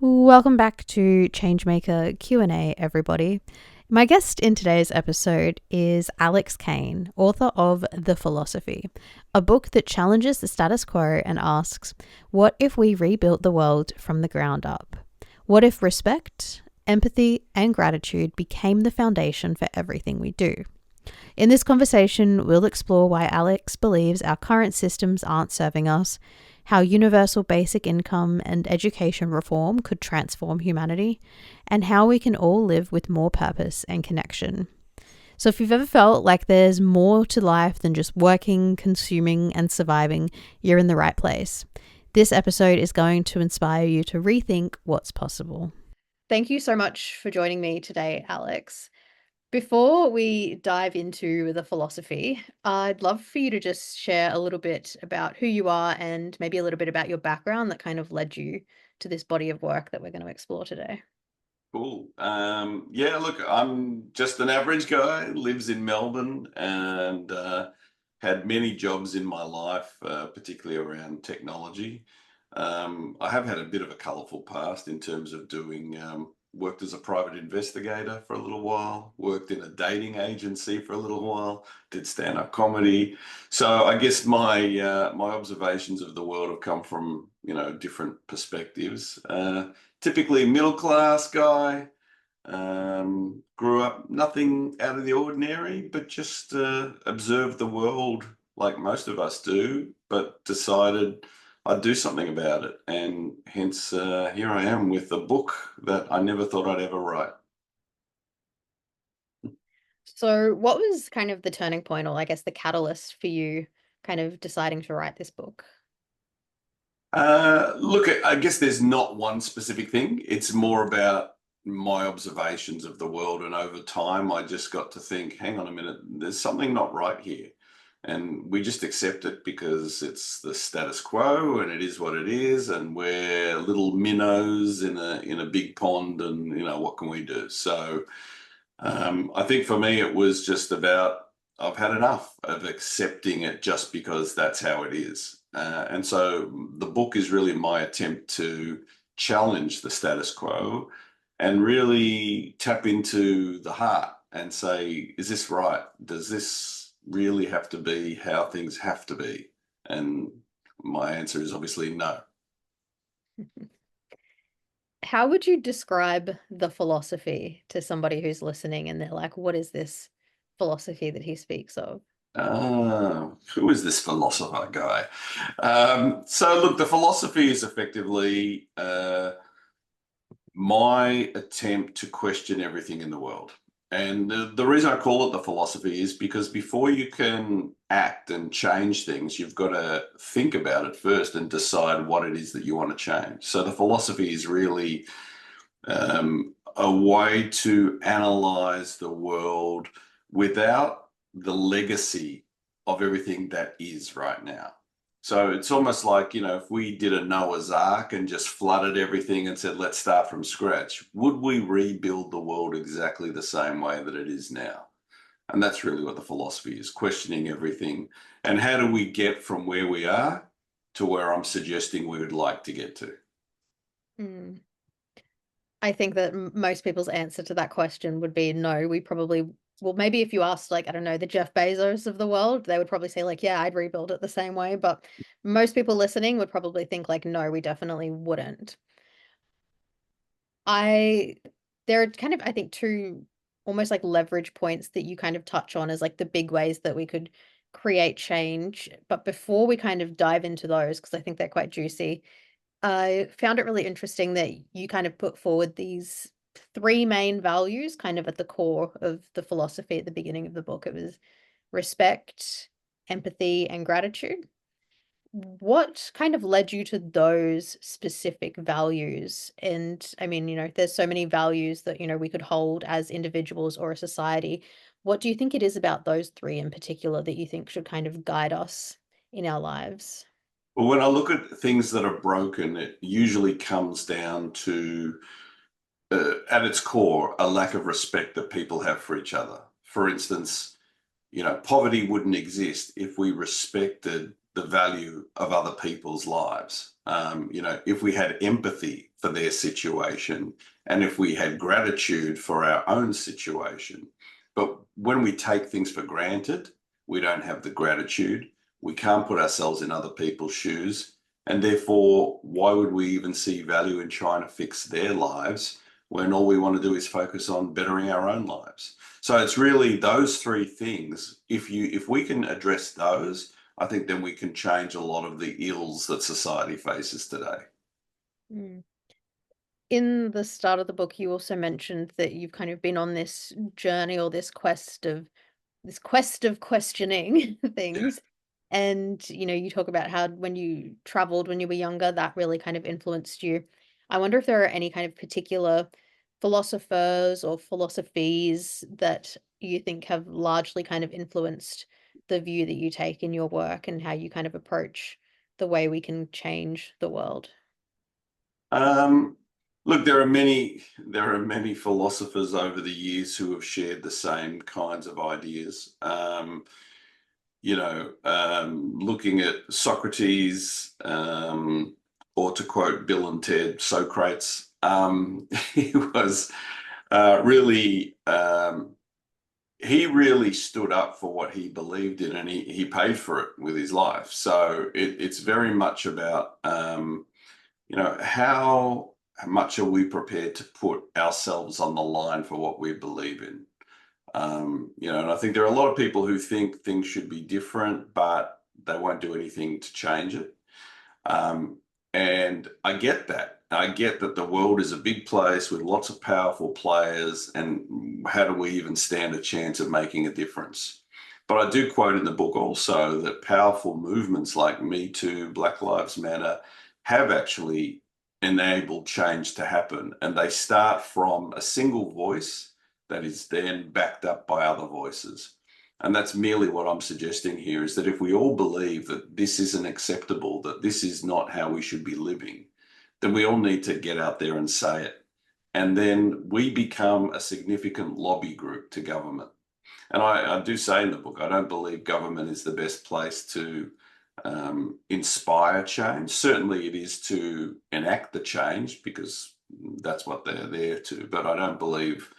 Welcome back to Changemaker Q&A, everybody. My guest in today's episode is Alex Kain, author of The Philosophy, a book that challenges the status quo and asks, what if we rebuilt the world from the ground up? What if respect, empathy, and gratitude became the foundation for everything we do? In this conversation, we'll explore why Alex believes our current systems aren't serving us, how universal basic income and education reform could transform humanity, and how we can all live with more purpose and connection. So if you've ever felt like there's more to life than just working, consuming, and surviving, you're in the right place. This episode is going to inspire you to rethink what's possible. Thank you so much for joining me today, Alex. Before we dive into the philosophy, I'd love for you to just share a little bit about who you are and maybe a little bit about your background that kind of led you to this body of work that we're going to explore today. Cool. Yeah, look, I'm just an average guy, lives in Melbourne, and had many jobs in my life, particularly around technology. I have had a bit of a colourful past in terms of doing, worked as a private investigator for a little while, worked in a dating agency for a little while, did stand-up comedy. So I guess my observations of the world have come from, different perspectives. Typically middle class guy. Grew up nothing out of the ordinary, but just observed the world like most of us do, but decided I'd do something about it. And hence, here I am with a book that I never thought I'd ever write. So, what was kind of the turning point, or I guess the catalyst for you kind of deciding to write this book? Look, I guess there's not one specific thing. It's more about my observations of the world. And over time, I just got to think, hang on a minute, there's something not right here. And we just accept it because it's the status quo and it is what it is. And we're little minnows in a big pond. And, what can we do? So I think for me, it was just about I've had enough of accepting it just because that's how it is. And so the book is really my attempt to challenge the status quo and really tap into the heart and say, is this right? Does this really have to be how things have to be? And my answer is obviously no. How would you describe the philosophy to somebody who's listening and they're like, what is this philosophy that he speaks of? Who is this philosopher guy? So, look, the philosophy is effectively my attempt to question everything in the world. And the reason I call it the philosophy is because before you can act and change things, you've got to think about it first and decide what it is that you want to change. So, the philosophy is really a way to analyze the world without the legacy of everything that is right now. So it's almost like, if we did a Noah's Ark and just flooded everything and said, let's start from scratch, would we rebuild the world exactly the same way that it is now? And that's really what the philosophy is, questioning everything. And how do we get from where we are to where I'm suggesting we would like to get to? Mm. I think that most people's answer to that question would be no. We probably, well, maybe if you asked, like, I don't know, the Jeff Bezos of the world, they would probably say, like, yeah, I'd rebuild it the same way. But most people listening would probably think, like, no, we definitely wouldn't. I There are kind of, I think, two almost like leverage points that you kind of touch on as like the big ways that we could create change. But before we kind of dive into those, because I think they're quite juicy, I found it really interesting that you kind of put forward these three main values kind of at the core of the philosophy at the beginning of the book. It was respect, empathy, and gratitude. What kind of led you to those specific values? And I mean, there's so many values that, we could hold as individuals or a society. What do you think it is about those three in particular that you think should kind of guide us in our lives? Well, when I look at things that are broken, it usually comes down to, at its core, a lack of respect that people have for each other. For instance, poverty wouldn't exist if we respected the value of other people's lives. If we had empathy for their situation, and if we had gratitude for our own situation. But when we take things for granted, we don't have the gratitude. We can't put ourselves in other people's shoes. And therefore, why would we even see value in trying to fix their lives when all we want to do is focus on bettering our own lives? So it's really those three things. If we can address those, I think then we can change a lot of the ills that society faces today. Mm. In the start of the book, you also mentioned that you've kind of been on this journey or this quest of questioning things. And, you talk about how when you traveled when you were younger, that really kind of influenced you. I wonder if there are any kind of particular philosophers or philosophies that you think have largely kind of influenced the view that you take in your work and how you kind of approach the way we can change the world. Um, Look, there are many philosophers over the years who have shared the same kinds of ideas. Looking at Socrates, or to quote Bill and Ted, Socrates, he was really he really stood up for what he believed in, and he paid for it with his life. So it's very much about how much are we prepared to put ourselves on the line for what we believe in. And I think there are a lot of people who think things should be different, but they won't do anything to change it. Um, and I get that. I get that the world is a big place with lots of powerful players, and how do we even stand a chance of making a difference? But I do quote in the book also that powerful movements like Me Too, Black Lives Matter have actually enabled change to happen. And they start from a single voice that is then backed up by other voices. And that's merely what I'm suggesting here, is that if we all believe that this isn't acceptable, that this is not how we should be living, then we all need to get out there and say it. And then we become a significant lobby group to government. And I do say in the book, I don't believe government is the best place to inspire change. Certainly it is to enact the change, because that's what they're there to. But I don't believe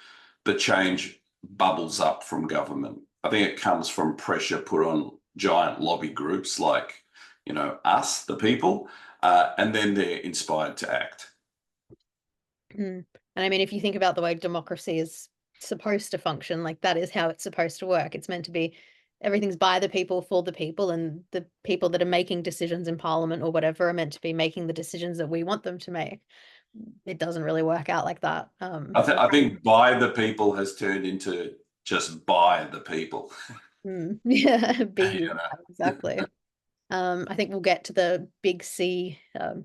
the change bubbles up from government. I think it comes from pressure put on giant lobby groups like, us, the people, and then they're inspired to act. Mm. And I mean, if you think about the way democracy is supposed to function, like that is how it's supposed to work. It's meant to be everything's by the people for the people, and the people that are making decisions in parliament or whatever are meant to be making the decisions that we want them to make. It doesn't really work out like that. I think by the people has turned into just by the people. Yeah, you exactly. I think we'll get to the big C,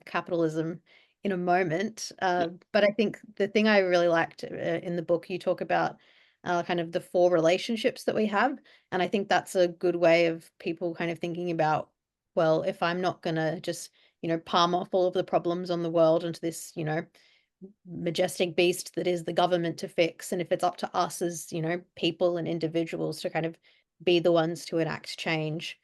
capitalism in a moment. know. But I think the thing I really liked in the book, you talk about kind of the four relationships that we have. And I think that's a good way of people kind of thinking about, well, if I'm not going to just, palm off all of the problems on the world into this, majestic beast that is the government to fix. And if it's up to us as, people and individuals to kind of be the ones to enact change,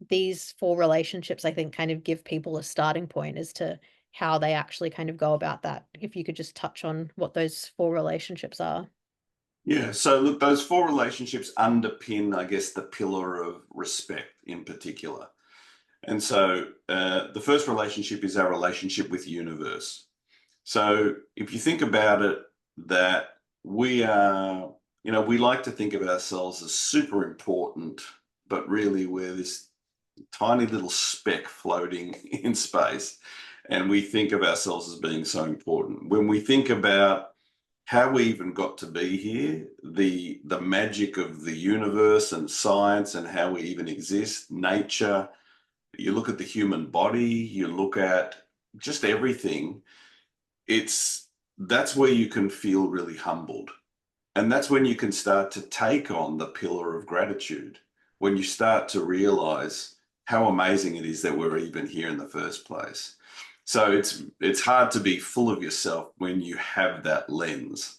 these four relationships, I think, kind of give people a starting point as to how they actually kind of go about that. If you could just touch on what those four relationships are. Yeah, so look, those four relationships underpin, I guess, the pillar of respect in particular. And so the first relationship is our relationship with the universe. So if you think about it, that we are, we like to think of ourselves as super important, but really we're this tiny little speck floating in space. And we think of ourselves as being so important. When we think about how we even got to be here, the magic of the universe and science and how we even exist, nature, you look at the human body, you look at just everything, that's where you can feel really humbled. And that's when you can start to take on the pillar of gratitude, when you start to realize how amazing it is that we're even here in the first place. So it's hard to be full of yourself when you have that lens.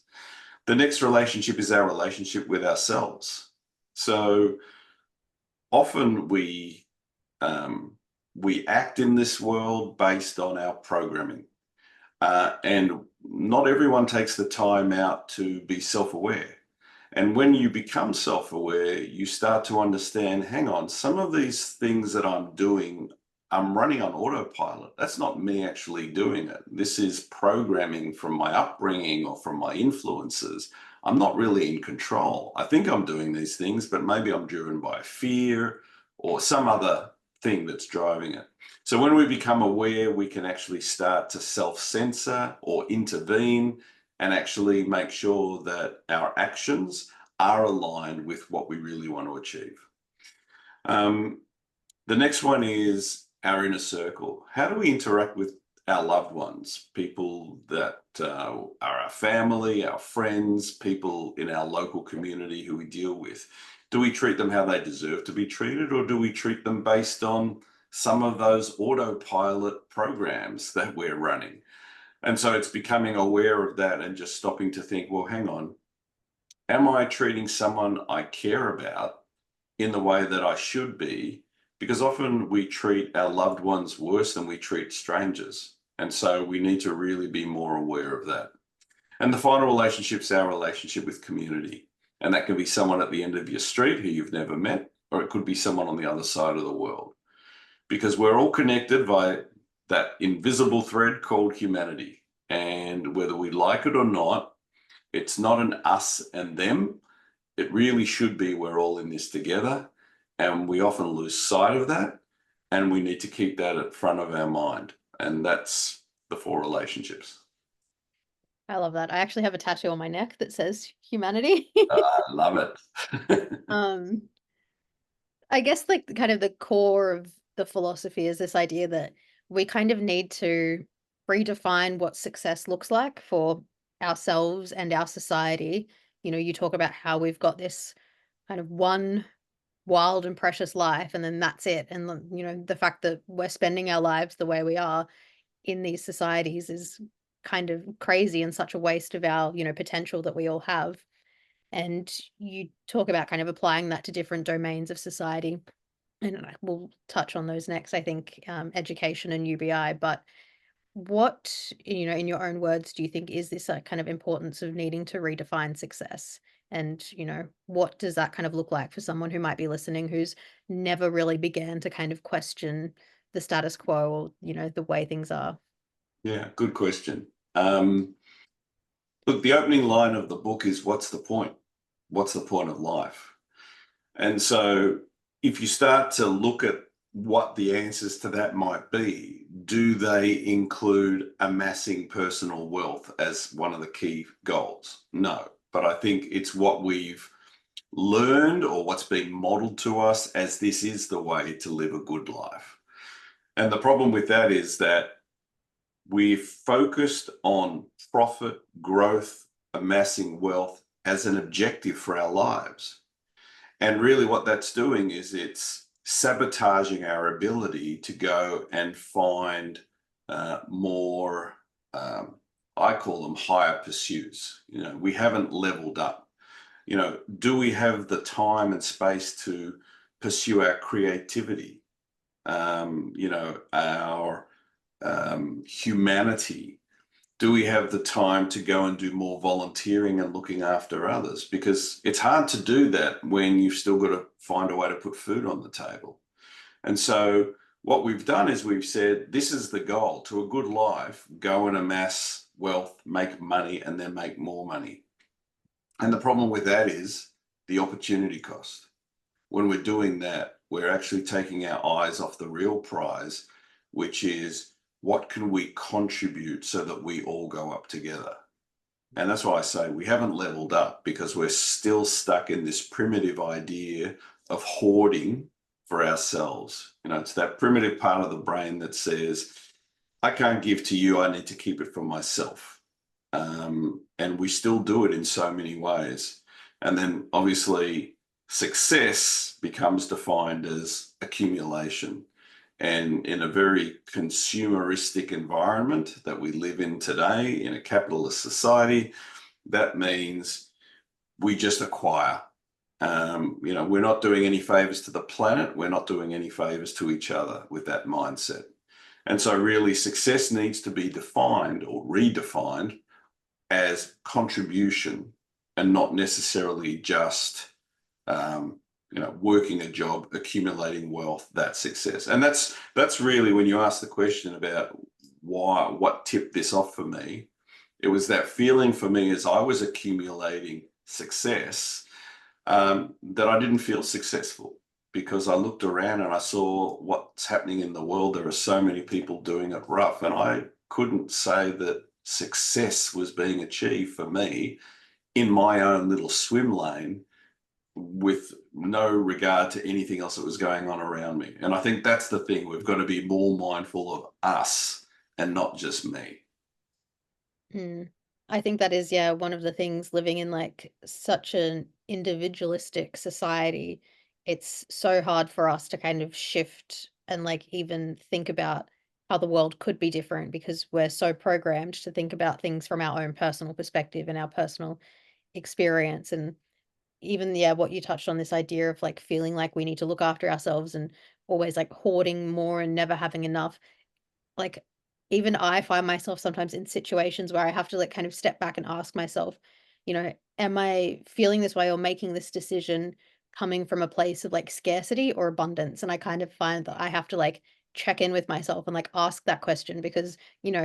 The next relationship is our relationship with ourselves. So often we act in this world based on our programming. And not everyone takes the time out to be self-aware. And when you become self-aware, you start to understand, hang on, some of these things that I'm doing, I'm running on autopilot. That's not me actually doing it. This is programming from my upbringing or from my influences. I'm not really in control. I think I'm doing these things, but maybe I'm driven by fear or some other thing that's driving it. So when we become aware, we can actually start to self-censor or intervene and actually make sure that our actions are aligned with what we really want to achieve. Um, the next one is our inner circle. How do we interact with our loved ones, people that are our family, our friends, people in our local community who we deal with? Do we treat them how they deserve to be treated, or do we treat them based on some of those autopilot programs that we're running? And so it's becoming aware of that and just stopping to think, well, hang on, am I treating someone I care about in the way that I should be? Because often we treat our loved ones worse than we treat strangers. And so we need to really be more aware of that. And the final relationship is our relationship with community. And that can be someone at the end of your street who you've never met, or it could be someone on the other side of the world. Because we're all connected by that invisible thread called humanity. And whether we like it or not, it's not an us and them. It really should be we're all in this together. And we often lose sight of that. And we need to keep that at front of our mind. And that's the 4 relationships. I love that. I actually have a tattoo on my neck that says humanity. I love it. um, I guess like kind of the core of the philosophy is this idea that we kind of need to redefine what success looks like for ourselves and our society. You know, you talk about how we've got this kind of one wild and precious life, and then that's it. And, you know, the fact that we're spending our lives the way we are in these societies is kind of crazy and such a waste of our, you know, potential that we all have. And you talk about kind of applying that to different domains of society. And we'll touch on those next, I think, education and UBI. But what, you know, in your own words, do you think is this kind of importance of needing to redefine success? And, you know, what does that kind of look like for someone who might be listening who's never really began to kind of question the status quo or, you know, the way things are? Yeah, good question. Look, the opening line of the book is, what's the point? What's the point of life? And so if you start to look at what the answers to that might be, do they include amassing personal wealth as one of the key goals? No, but I think it's what we've learned or what's being modeled to us as this is the way to live a good life. And the problem with that is that we've focused on profit, growth, amassing wealth as an objective for our lives. And really what that's doing is it's sabotaging our ability to go and find more, I call them higher pursuits. You know, we haven't leveled up. You know, do we have the time and space to pursue our creativity? You know, our humanity? Do we have the time to go and do more volunteering and looking after others? Because it's hard to do that when you've still got to find a way to put food on the table. And so what we've done is we've said, this is the goal to a good life, go and amass wealth, make money, and then make more money. And the problem with that is the opportunity cost. When we're doing that, we're actually taking our eyes off the real prize, which is what can we contribute so that we all go up together? And that's why I say we haven't leveled up, because we're still stuck in this primitive idea of hoarding for ourselves. You know, it's that primitive part of the brain that says, I can't give to you, I need to keep it for myself. And we still do it in so many ways. And then obviously success becomes defined as accumulation. And in a very consumeristic environment that we live in today, in a capitalist society, that means we just acquire. You know, we're not doing any favors to the planet. We're not doing any favors to each other with that mindset. And so really success needs to be defined or redefined as contribution and not necessarily just working a job, accumulating wealth, that's success. And that's really, when you ask the question about what tipped this off for me, it was that feeling for me as I was accumulating success, that I didn't feel successful, because I looked around and I saw what's happening in the world. There are so many people doing it rough, and I couldn't say that success was being achieved for me in my own little swim lane with no regard to anything else that was going on around me. And I think that's the thing. We've got to be more mindful of us and not just me. Mm. I think that is, yeah, one of the things living in like such an individualistic society. It's so hard for us to kind of shift and like even think about how the world could be different because we're so programmed to think about things from our own personal perspective and our personal experience. And even, yeah, what you touched on, this idea of like feeling like we need to look after ourselves and always like hoarding more and never having enough. Like, even I find myself sometimes in situations where I have to, like, kind of step back and ask myself, am I feeling this way or making this decision coming from a place of, like, scarcity or abundance? And I kind of find that I have to, like, check in with myself and, like, ask that question because,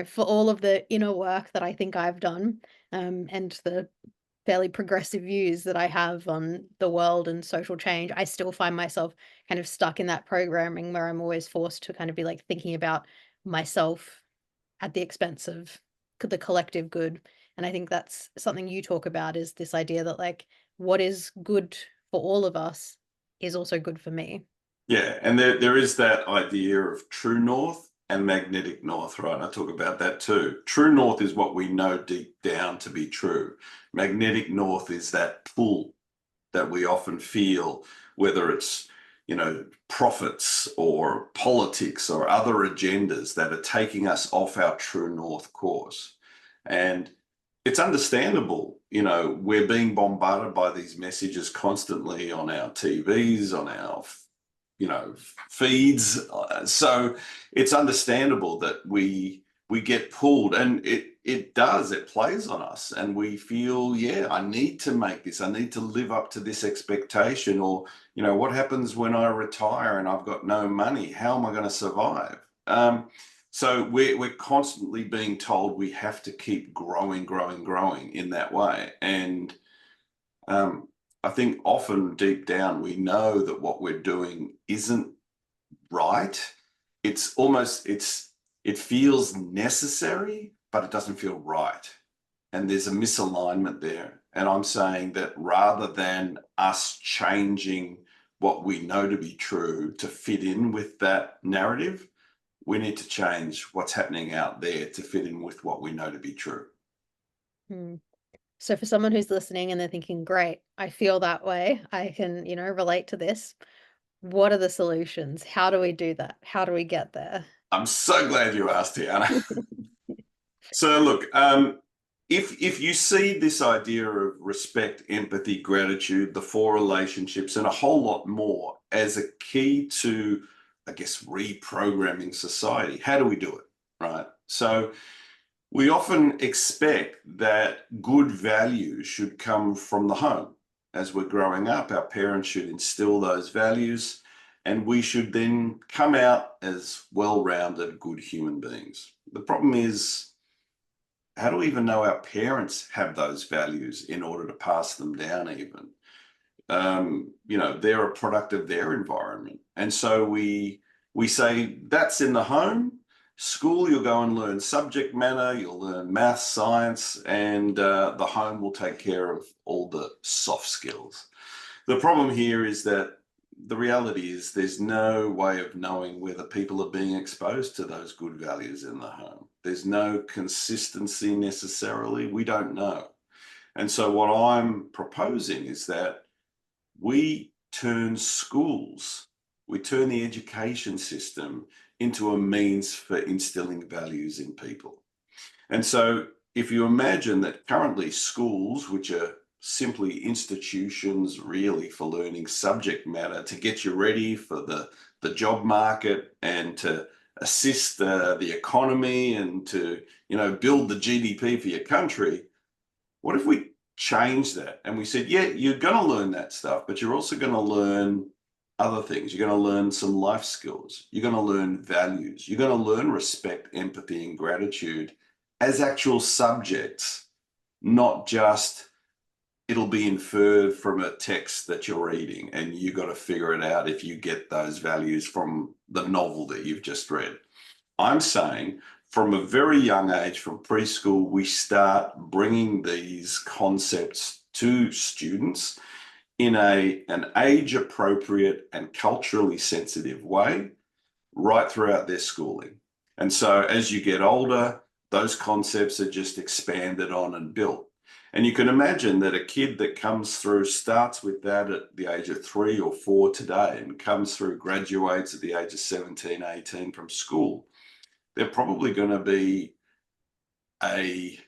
for all of the inner work that I think I've done, and the fairly progressive views that I have on the world and social change, I still find myself kind of stuck in that programming where I'm always forced to kind of be, like, thinking about myself at the expense of the collective good. And I think that's something you talk about, is this idea that like what is good for all of us is also good for me. Yeah, and there is that idea of true north and magnetic north, right? I talk about that too. True north is what we know deep down to be true. Magnetic north is that pull that we often feel, whether it's, profits or politics or other agendas that are taking us off our true north course. And it's understandable, we're being bombarded by these messages constantly on our TVs, on our feeds. So it's understandable that we get pulled, and it plays on us, and we feel, yeah, I need to make this, I need to live up to this expectation, or what happens when I retire and I've got no money? How am I going to survive? So we're constantly being told we have to keep growing in that way. And um, I think often deep down we know that what we're doing isn't right. It feels necessary, but it doesn't feel right. And there's a misalignment there. And I'm saying that rather than us changing what we know to be true to fit in with that narrative, we need to change what's happening out there to fit in with what we know to be true. Hmm. So for someone who's listening and they're thinking, great, I feel that way, I can, relate to this. What are the solutions? How do we do that? How do we get there? I'm so glad you asked, Tiana. So look, if you see this idea of respect, empathy, gratitude, the four relationships, and a whole lot more as a key to, I guess, reprogramming society, how do we do it? Right. So we often expect that good values should come from the home. As we're growing up, our parents should instill those values, and we should then come out as well-rounded, good human beings. The problem is, how do we even know our parents have those values in order to pass them down even? They're a product of their environment. And so we say that's in the home. School, you'll go and learn subject matter, you'll learn math, science, and the home will take care of all the soft skills. The problem here is that the reality is there's no way of knowing whether people are being exposed to those good values in the home. There's no consistency necessarily. We don't know. And so what I'm proposing is that we turn schools, we turn the education system into a means for instilling values in people. And so if you imagine that currently schools, which are simply institutions really for learning subject matter to get you ready for the job market and to assist the economy and to, build the GDP for your country. What if we changed that and we said, yeah, you're going to learn that stuff, but you're also going to learn other things. You're going to learn some life skills. You're going to learn values. You're going to learn respect, empathy, and gratitude as actual subjects, not just it'll be inferred from a text that you're reading and you got to figure it out if you get those values from the novel that you've just read. I'm saying from a very young age, from preschool, we start bringing these concepts to students in an age appropriate and culturally sensitive way right throughout their schooling. And so as you get older, those concepts are just expanded on and built. And you can imagine that a kid that comes through starts with that at the age of 3 or 4 today and comes through, graduates at the age of 17, 18 from school. They're probably going to be a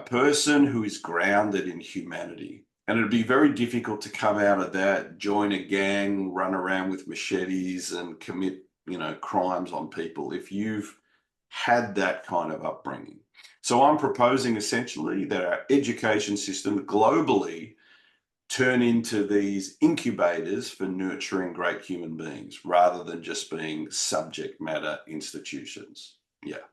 person who is grounded in humanity. And it'd be very difficult to come out of that, join a gang, run around with machetes and commit, crimes on people if you've had that kind of upbringing. So I'm proposing essentially that our education system globally turn into these incubators for nurturing great human beings rather than just being subject matter institutions. Yeah.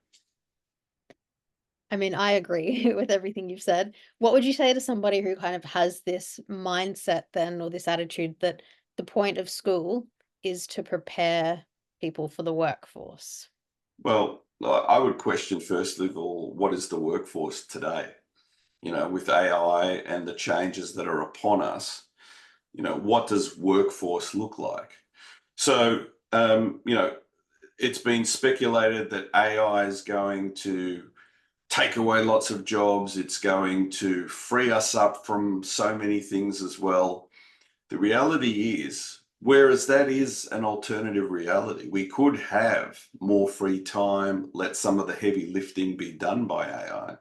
I mean, I agree with everything you've said. What would you say to somebody who kind of has this mindset then, or this attitude that the point of school is to prepare people for the workforce? Well, I would question first of all, what is the workforce today? With AI and the changes that are upon us, what does workforce look like? So, it's been speculated that AI is going to take away lots of jobs. It's going to free us up from so many things as well. The reality is, whereas that is an alternative reality, we could have more free time, let some of the heavy lifting be done by AI.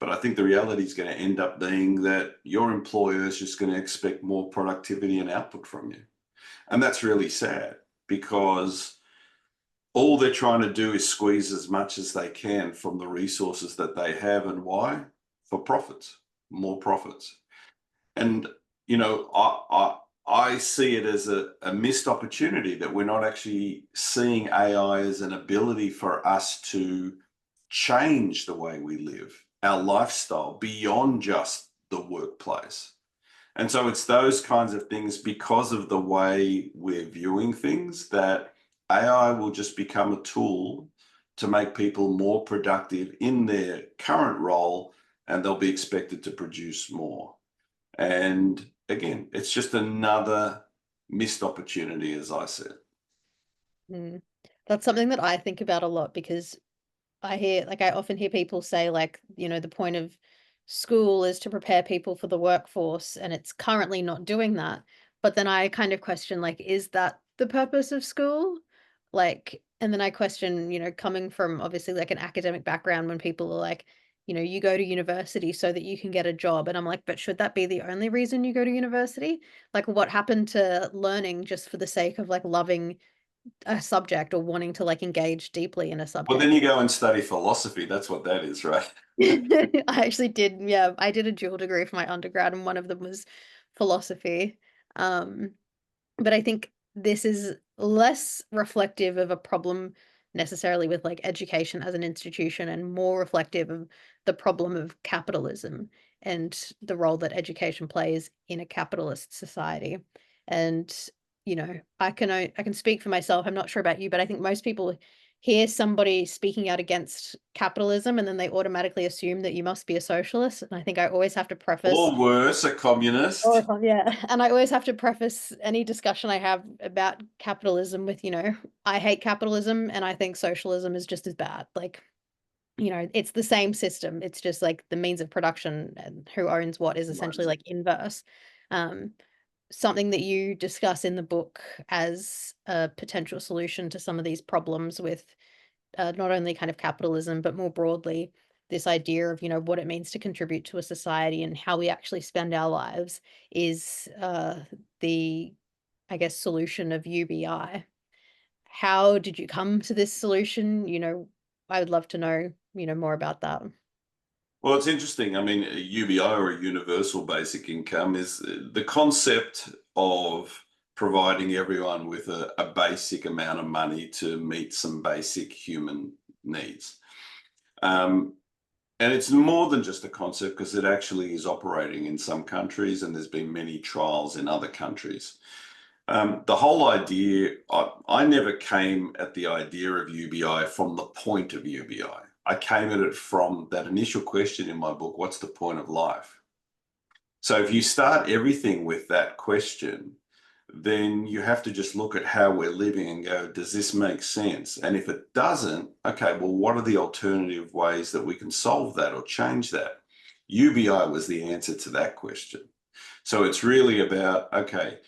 But I think the reality is going to end up being that your employer is just going to expect more productivity and output from you. And that's really sad because all they're trying to do is squeeze as much as they can from the resources that they have. And why? For profits, more profits. And, I see it as a missed opportunity that we're not actually seeing AI as an ability for us to change the way we live, our lifestyle beyond just the workplace. And so it's those kinds of things, because of the way we're viewing things, that AI will just become a tool to make people more productive in their current role, and they'll be expected to produce more. And again, it's just another missed opportunity, as I said. Mm. That's something that I think about a lot because I often hear people say, like, the point of school is to prepare people for the workforce, and it's currently not doing that. But then I kind of question, like, is that the purpose of school? Like, and then I question, coming from obviously like an academic background, when people are like, you go to university so that you can get a job. And I'm like, but should that be the only reason you go to university? Like, what happened to learning just for the sake of like loving a subject or wanting to like engage deeply in a Well, then subject? you go and study philosophy. That's what that is, right? I actually did, yeah, I did a dual degree for my undergrad, and one of them was philosophy. Um, but I think this is less reflective of a problem necessarily with like education as an institution, and more reflective of the problem of capitalism and the role that education plays in a capitalist society. And I can speak for myself. I'm not sure about you, but I think most people hear somebody speaking out against capitalism and then they automatically assume that you must be a socialist. And I think I always have to preface. Or worse, a Oh, communist. yeah, and I always have to preface any discussion I have about capitalism with, I hate capitalism and I think socialism is just as bad. Like, it's the same system. It's just like the means of production and who owns what is essentially Right. like inverse. Um, Something that you discuss in the book as a potential solution to some of these problems with not only kind of capitalism, but more broadly, this idea of, what it means to contribute to a society and how we actually spend our lives is the, I guess, solution of UBI. how did you come to this solution? I would love to know, more about that. Well, it's interesting. I mean, a UBI, or a universal basic income, is the concept of providing everyone with a basic amount of money to meet some basic human needs. Um, and it's more than just a concept, because it actually is operating in some countries, and there's been many trials in other countries. The whole idea, I never came at the idea of UBI from the point of UBI. I came at it from that initial question in my book: what's the point of life? So if you start everything with that question, then you have to just look at how we're living and go, does this make sense? And if it doesn't, okay, well, what are the alternative ways that we can solve that or change that? UBI was the answer to that question. So it's really about, okay,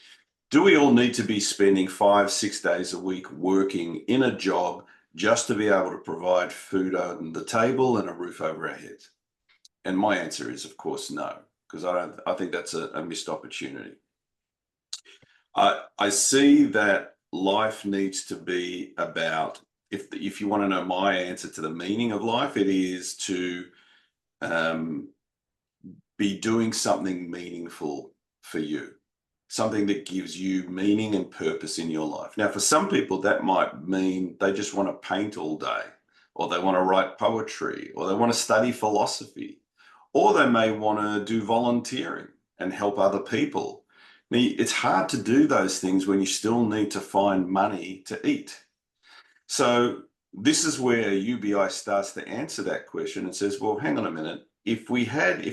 do we all need to be spending 5, 6 days a week working in a job just to be able to provide food on the table and a roof over our heads? And my answer is, of course, no, because I think that's a missed opportunity. I see that life needs to be about, if you want to know my answer to the meaning of life, it is to um, be doing something meaningful for you, something that gives you meaning and purpose in your life. Now, for some people, that might mean they just want to paint all day, or they want to write poetry, or they want to study philosophy, or they may want to do volunteering and help other people. Now, it's hard to do those things when you still need to find money to eat. So this is where UBI starts to answer that question and says, well, hang on a minute. If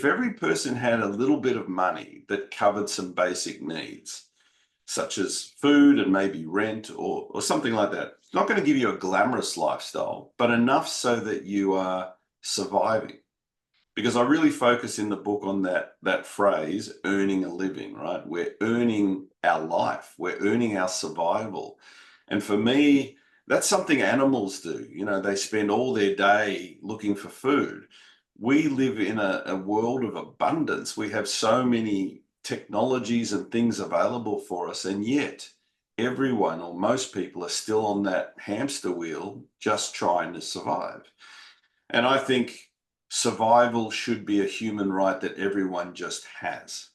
every person had a little bit of money that covered some basic needs, such as food and maybe rent, or something like that, it's not going to give you a glamorous lifestyle, but enough so that you are surviving. Because I really focus in the book on that phrase, earning a living, right? We're earning our life, we're earning our survival. And for me, that's something animals do. They spend all their day looking for food. We live in a world of abundance. We have so many technologies and things available for us, and yet everyone, or most people, are still on that hamster wheel just trying to survive. And I think survival should be a human right that everyone just has.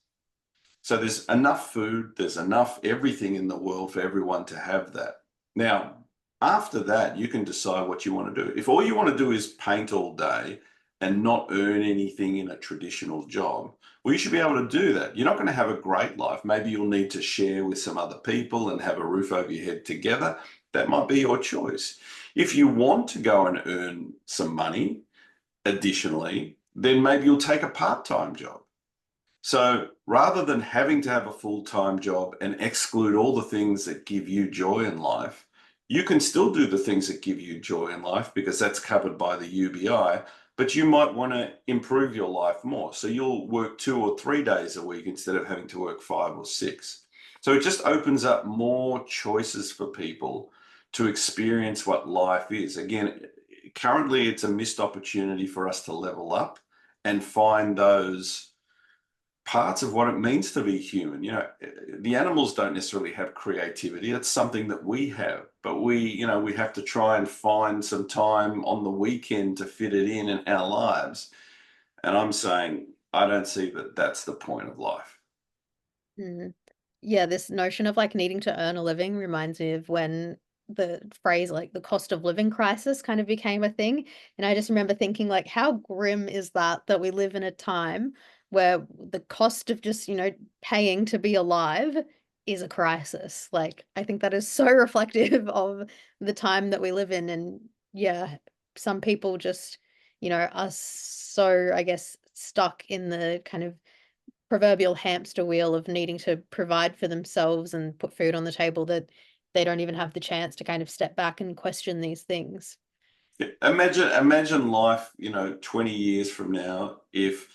So there's enough food, there's enough everything in the world for everyone to have that. Now, after that, you can decide what you want to do. If all you want to do is paint all day and not earn anything in a traditional job, well, you should be able to do that. You're not going to have a great life. Maybe you'll need to share with some other people and have a roof over your head together. That might be your choice. If you want to go and earn some money additionally, then maybe you'll take a part-time job. So rather than having to have a full-time job and exclude all the things that give you joy in life, you can still do the things that give you joy in life, because that's covered by the UBI, but you might want to improve your life more. So you'll work 2 or 3 days a week instead of having to work 5 or 6. So it just opens up more choices for people to experience what life is. Again, currently it's a missed opportunity for us to level up and find those parts of what it means to be human. The animals don't necessarily have creativity. It's something that we have, but we have to try and find some time on the weekend to fit it in our lives. And I'm saying, I don't see that that's the point of life. Mm. Yeah, this notion of like needing to earn a living reminds me of when the phrase like the cost of living crisis kind of became a thing. And I just remember thinking, like, how grim is that we live in a time where the cost of just, paying to be alive is a crisis. Like, I think that is so reflective of the time that we live in. And yeah, some people just, are so, I guess, stuck in the kind of proverbial hamster wheel of needing to provide for themselves and put food on the table that they don't even have the chance to kind of step back and question these things. Imagine life, 20 years from now, if,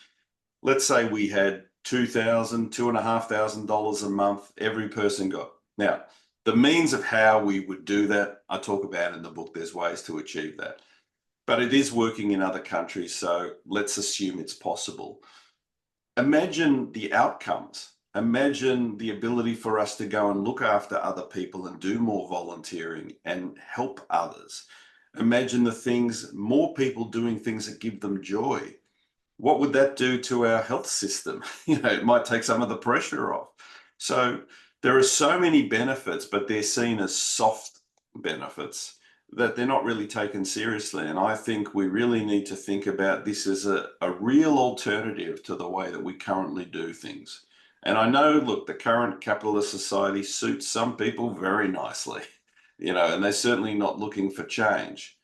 let's say, we had $2,500 a month every person got. Now, the means of how we would do that, I talk about in the book. There's ways to achieve that, but it is working in other countries, so let's assume it's possible. Imagine the outcomes. Imagine the ability for us to go and look after other people and do more volunteering and help others. Imagine the things, more people doing things that give them joy. What would that do to our health system? It might take some of the pressure off. So there are so many benefits, but they're seen as soft benefits that they're not really taken seriously. And I think we really need to think about this as a real alternative to the way that we currently do things. And I know, look, the current capitalist society suits some people very nicely, and they're certainly not looking for change.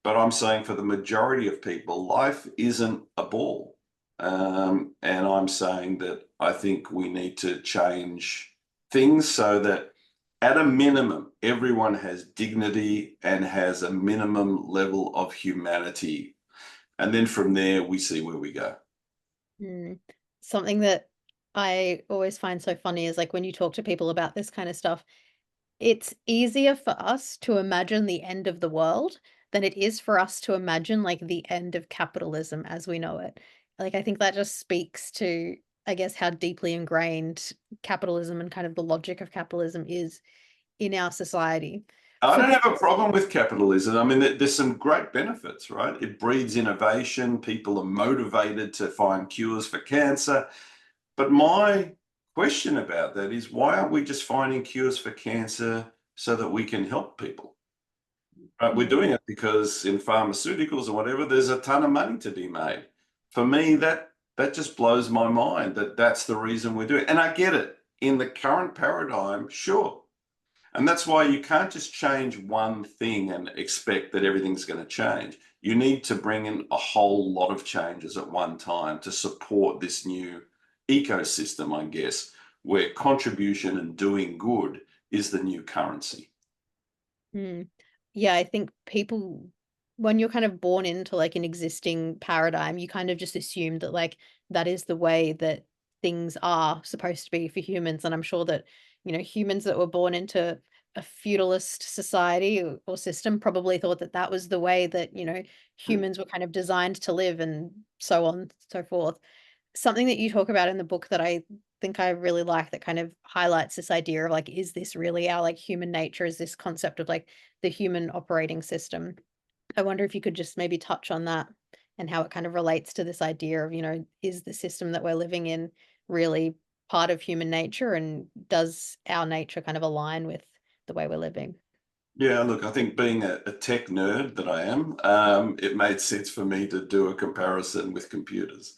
But I'm saying for the majority of people, life isn't a ball. And I'm saying that I think we need to change things so that at a minimum, everyone has dignity and has a minimum level of humanity. And then from there, we see where we go. Mm. Something that I always find so funny is like when you talk to people about this kind of stuff, it's easier for us to imagine the end of the world than it is for us to imagine like the end of capitalism as we know it. Like I think that just speaks to, I guess, how deeply ingrained capitalism and kind of the logic of capitalism is in our society. I For don't have people, a problem with capitalism. I mean, there's some great benefits, right? It breeds innovation. People are motivated to find cures for cancer. But my question about that is why aren't we just finding cures for cancer so that we can help people? Right? We're mm, doing it because in pharmaceuticals or whatever, there's a ton of money to be made. For me, that just blows my mind that that's the reason we're doing it. And I get it. In the current paradigm, sure. And that's why you can't just change one thing and expect that everything's going to change. You need to bring in a whole lot of changes at one time to support this new ecosystem, I guess, where contribution and doing good is the new currency. mm. Yeah, I think people, when you're kind of born into like an existing paradigm, you kind of just assume that like that is the way that things are supposed to be for humans. And I'm sure that, humans that were born into a feudalist society or system probably thought that that was the way that, humans were kind of designed to live and so on and so forth. Something that you talk about in the book that I think I really like that kind of highlights this idea of like, is this really our like human nature? Is this concept of like the human operating system? I wonder if you could just maybe touch on that and how it kind of relates to this idea of, is the system that we're living in really part of human nature and does our nature kind of align with the way we're living? Yeah, look, I think being a tech nerd that I am, it made sense for me to do a comparison with computers.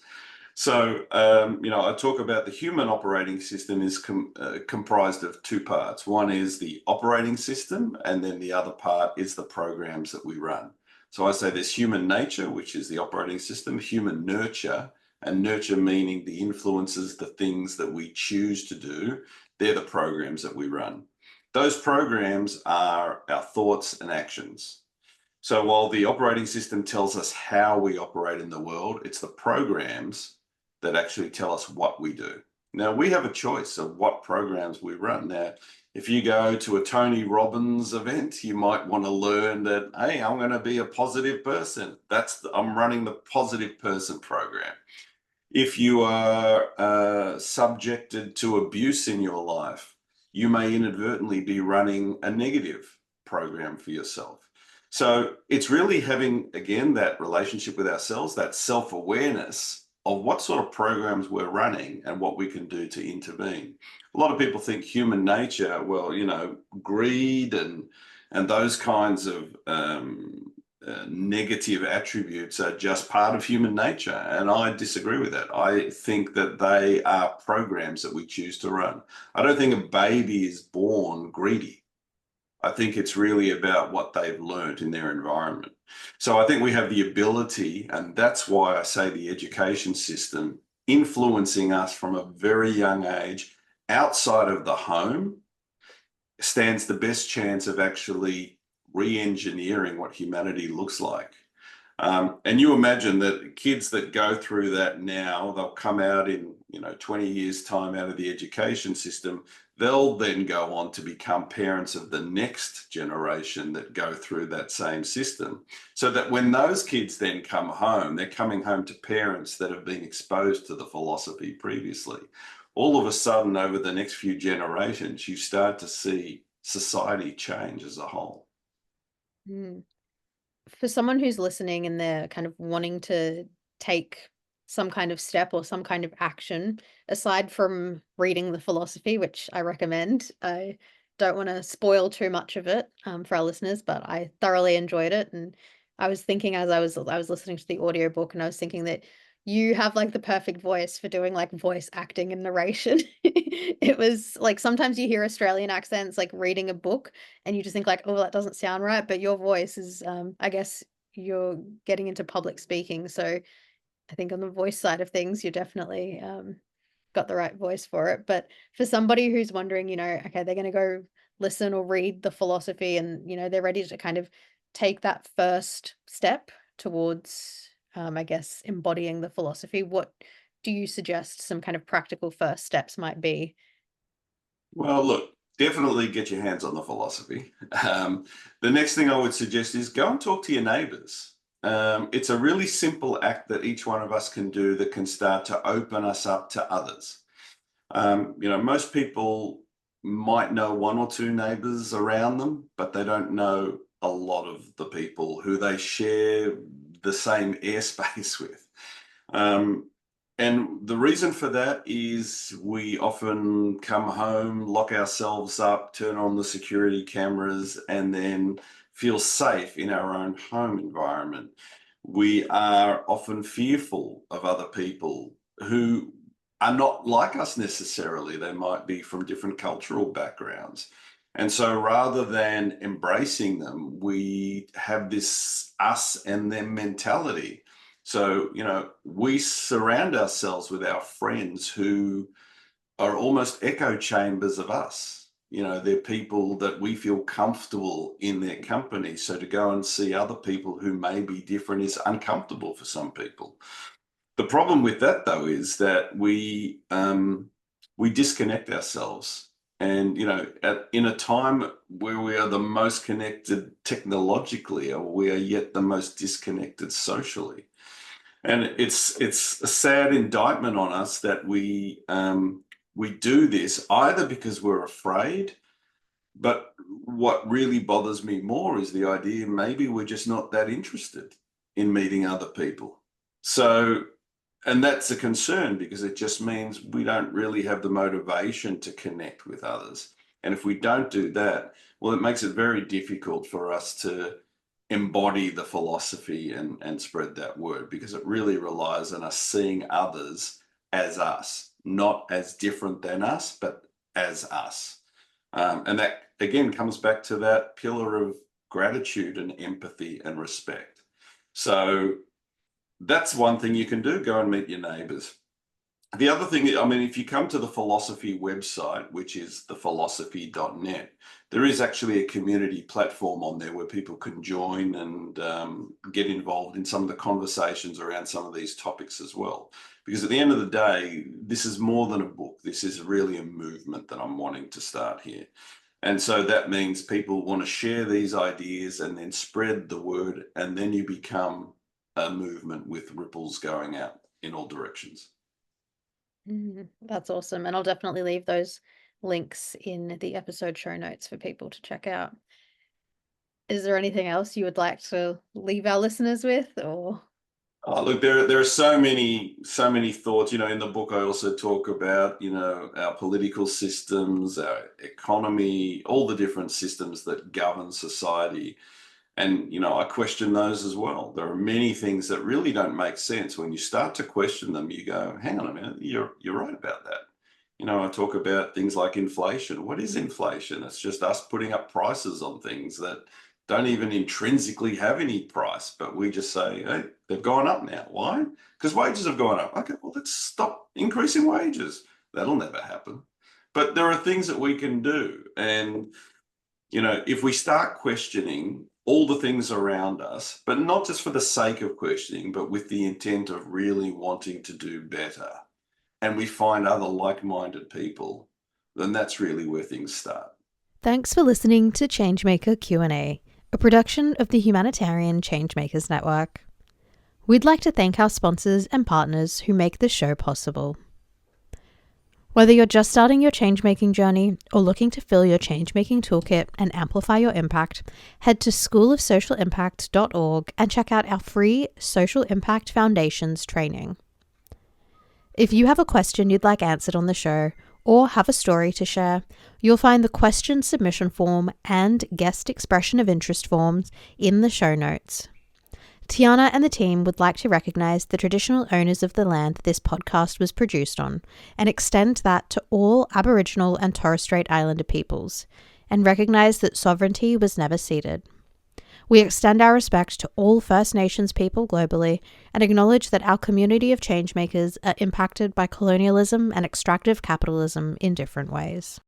So, I talk about the human operating system is comprised of two parts. One is the operating system, and then the other part is the programs that we run. So I say there's human nature, which is the operating system, human nurture, and nurture meaning the influences, the things that we choose to do. They're the programs that we run. Those programs are our thoughts and actions. So while the operating system tells us how we operate in the world, it's the programs that actually tell us what we do. Now, we have a choice of what programs we run. Now, if you go to a Tony Robbins event, you might want to learn that, hey, I'm going to be a positive person. I'm running the positive person program. If you are subjected to abuse in your life, you may inadvertently be running a negative program for yourself. So it's really having, again, that relationship with ourselves, that self-awareness of what sort of programs we're running and what we can do to intervene. A lot of people think human nature, well, greed and those kinds of negative attributes are just part of human nature. And I disagree with that. I think that they are programs that we choose to run. I don't think a baby is born greedy. I think it's really about what they've learned in their environment. So I think we have the ability, and that's why I say the education system influencing us from a very young age outside of the home stands the best chance of actually re-engineering what humanity looks like. And you imagine that kids that go through that now, they'll come out in 20 years' time out of the education system. They'll then go on to become parents of the next generation that go through that same system. So that when those kids then come home, they're coming home to parents that have been exposed to the philosophy previously. all of a sudden over the next few generations, you start to see society change as a whole. Mm. For someone who's listening and they're kind of wanting to take some kind of step or some kind of action, aside from reading the philosophy, which I recommend, I don't want to spoil too much of it for our listeners, but I thoroughly enjoyed it. And I was thinking as I was listening to the audiobook, and I was thinking that you have like the perfect voice for doing like voice acting and narration. It was like sometimes you hear Australian accents like reading a book and you just think like, oh, that doesn't sound right. But your voice is, I guess you're getting into public speaking. So I think on the voice side of things, you're definitely got the right voice for it. But for somebody who's wondering, okay, they're going to go listen or read the philosophy and, they're ready to kind of take that first step towards, I guess, embodying the philosophy, what do you suggest some kind of practical first steps might be? Well, look, definitely get your hands on the philosophy. The next thing I would suggest is go and talk to your neighbors. It's a really simple act that each one of us can do that can start to open us up to others. Most people might know one or two neighbors around them, but they don't know a lot of the people who they share the same airspace with. And the reason for that is we often come home, lock ourselves up, turn on the security cameras, and then feel safe in our own home environment. We are often fearful of other people who are not like us necessarily. They might be from different cultural backgrounds. And so rather than embracing them, we have this us and them mentality. So, we surround ourselves with our friends who are almost echo chambers of us. They're people that we feel comfortable in their company. So to go and see other people who may be different is uncomfortable for some people. The problem with that, though, is that we disconnect ourselves. And, in a time where we are the most connected technologically, we are yet the most disconnected socially. And it's a sad indictment on us that we do this either because we're afraid, but what really bothers me more is the idea maybe we're just not that interested in meeting other people. So, and that's a concern because it just means we don't really have the motivation to connect with others. And if we don't do that, well, it makes it very difficult for us to embody the philosophy and spread that word, because it really relies on us seeing others as us, not as different than us, but as us. And that again comes back to that pillar of gratitude and empathy and respect. So that's one thing you can do, go and meet your neighbors. The other thing, if you come to the philosophy website, which is thephilosophy.net, there is actually a community platform on there where people can join and get involved in some of the conversations around some of these topics as well. Because at the end of the day, this is more than a book. This is really a movement that I'm wanting to start here. And so that means people want to share these ideas and then spread the word, and then you become a movement with ripples going out in all directions. That's awesome. And I'll definitely leave those links in the episode show notes for people to check out. Is there anything else you would like to leave our listeners with, or? Oh, look, there are so many thoughts. In the book, I also talk about, our political systems, our economy, all the different systems that govern society. And, I question those as well. There are many things that really don't make sense. When you start to question them, you go, hang on a minute, you're right about that. I talk about things like inflation. What is inflation? It's just us putting up prices on things that don't even intrinsically have any price, but we just say, hey, they've gone up now. Why? Because wages have gone up. Okay, well, let's stop increasing wages. That'll never happen. But there are things that we can do. And, if we start questioning all the things around us, but not just for the sake of questioning, but with the intent of really wanting to do better, and we find other like-minded people, then that's really where things start. Thanks for listening to Changemaker Q&A, a production of the Humanitarian Changemakers Network. We'd like to thank our sponsors and partners who make this show possible. Whether you're just starting your change-making journey or looking to fill your change-making toolkit and amplify your impact, head to schoolofsocialimpact.org and check out our free Social Impact Foundations training. If you have a question you'd like answered on the show or have a story to share, you'll find the question submission form and guest expression of interest forms in the show notes. Tiana and the team would like to recognise the traditional owners of the land this podcast was produced on and extend that to all Aboriginal and Torres Strait Islander peoples, and recognise that sovereignty was never ceded. We extend our respect to all First Nations people globally and acknowledge that our community of changemakers are impacted by colonialism and extractive capitalism in different ways.